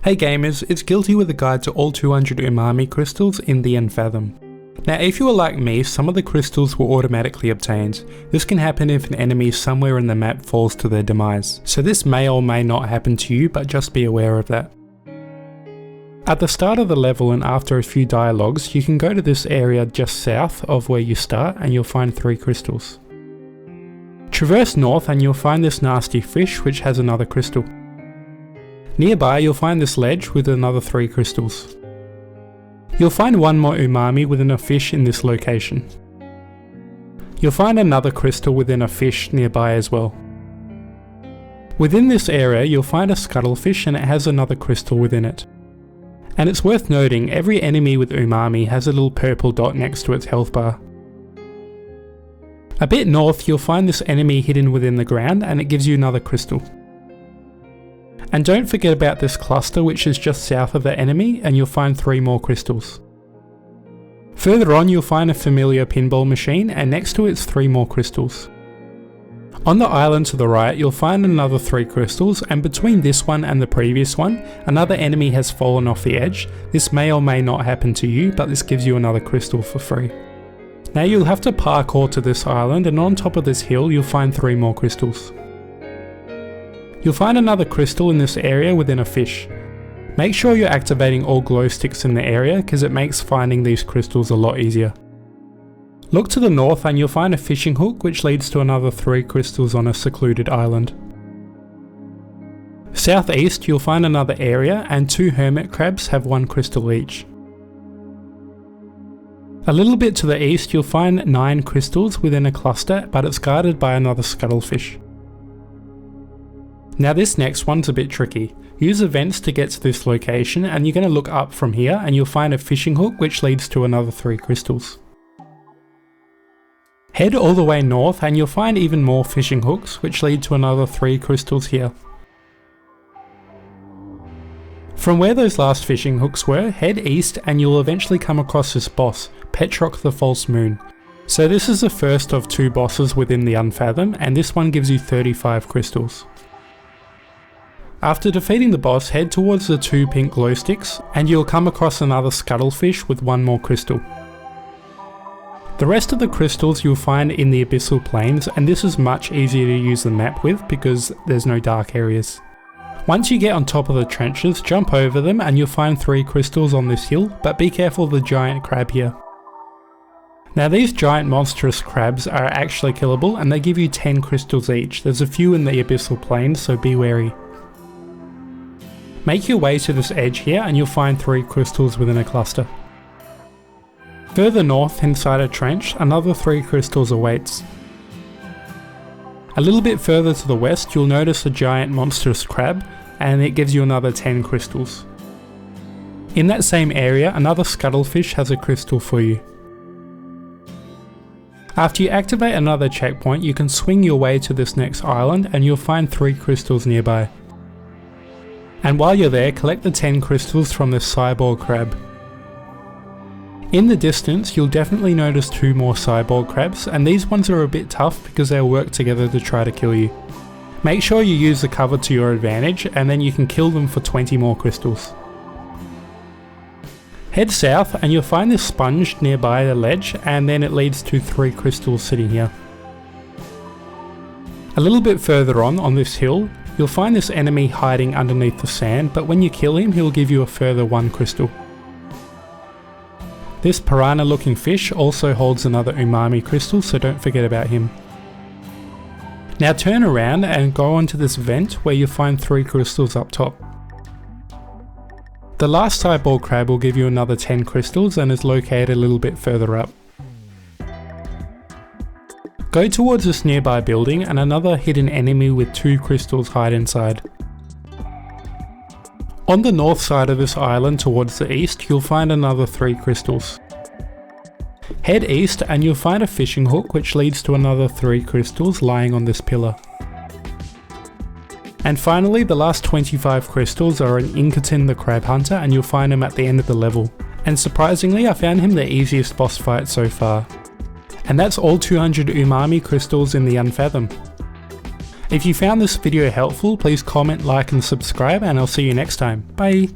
Hey gamers, it's Guilty with a guide to all 200 umami crystals in the Unfathom. Now if you are like me, some of the crystals were automatically obtained. This can happen if an enemy somewhere in the map falls to their demise. So this may or may not happen to you, but just be aware of that. At the start of the level and after a few dialogues, you can go to this area just south of where you start and you'll find 3 crystals. Traverse north and you'll find this nasty fish which has another crystal. Nearby you'll find this ledge with another 3 crystals. You'll find one more umami within a fish in this location. You'll find another crystal within a fish nearby as well. Within this area you'll find a scuttlefish and it has another crystal within it. And it's worth noting, every enemy with umami has a little purple dot next to its health bar. A bit north you'll find this enemy hidden within the ground and it gives you another crystal. And don't forget about this cluster which is just south of the enemy and you'll find 3 more crystals. Further on you'll find a familiar pinball machine and next to it's 3 more crystals. On the island to the right you'll find another 3 crystals, and between this one and the previous one another enemy has fallen off the edge. This may or may not happen to you, but this gives you another crystal for free. Now you'll have to parkour to this island, and on top of this hill you'll find 3 more crystals. You'll find another crystal in this area within a fish. Make sure you're activating all glow sticks in the area because it makes finding these crystals a lot easier. Look to the north and you'll find a fishing hook which leads to another 3 crystals on a secluded island. Southeast you'll find another area and 2 hermit crabs have 1 crystal each. A little bit to the east you'll find 9 crystals within a cluster, but it's guarded by another scuttlefish. Now this next one's a bit tricky. Use events to get to this location and you're going to look up from here and you'll find a fishing hook which leads to another 3 crystals. Head all the way north and you'll find even more fishing hooks which lead to another 3 crystals here. From where those last fishing hooks were, head east and you'll eventually come across this boss, Petrock the False Moon. So this is the first of 2 bosses within the Unfathom, and this one gives you 35 crystals. After defeating the boss, head towards the 2 pink glow sticks and you'll come across another scuttlefish with 1 more crystal. The rest of the crystals you'll find in the Abyssal Plains, and this is much easier to use the map with because there's no dark areas. Once you get on top of the trenches, jump over them and you'll find 3 crystals on this hill, but be careful of the giant crab here. Now these giant monstrous crabs are actually killable and they give you 10 crystals each. There's a few in the Abyssal Plains, so be wary. Make your way to this edge here and you'll find 3 crystals within a cluster. Further north inside a trench, another 3 crystals awaits. A little bit further to the west you'll notice a giant monstrous crab and it gives you another 10 crystals. In that same area another scuttlefish has a crystal for you. After you activate another checkpoint you can swing your way to this next island and you'll find 3 crystals nearby. And while you're there, collect the 10 crystals from this cyborg crab. In the distance, you'll definitely notice 2 more cyborg crabs, and these ones are a bit tough because they'll work together to try to kill you. Make sure you use the cover to your advantage, and then you can kill them for 20 more crystals. Head south and you'll find this sponge nearby the ledge, and then it leads to 3 crystals sitting here. A little bit further on this hill, you'll find this enemy hiding underneath the sand, but when you kill him he'll give you a further 1 crystal. This piranha looking fish also holds another umami crystal, so don't forget about him. Now turn around and go onto this vent where you'll find 3 crystals up top. The last cyborg crab will give you another 10 crystals and is located a little bit further up. Go towards this nearby building and another hidden enemy with 2 crystals hide inside. On the north side of this island towards the east you'll find another 3 crystals. Head east and you'll find a fishing hook which leads to another 3 crystals lying on this pillar. And finally the last 25 crystals are in Inkerton the Crab Hunter, and you'll find him at the end of the level. And surprisingly I found him the easiest boss fight so far. And that's all 200 umami crystals in the Unfathom. If you found this video helpful, please comment, like and subscribe, and I'll see you next time. Bye!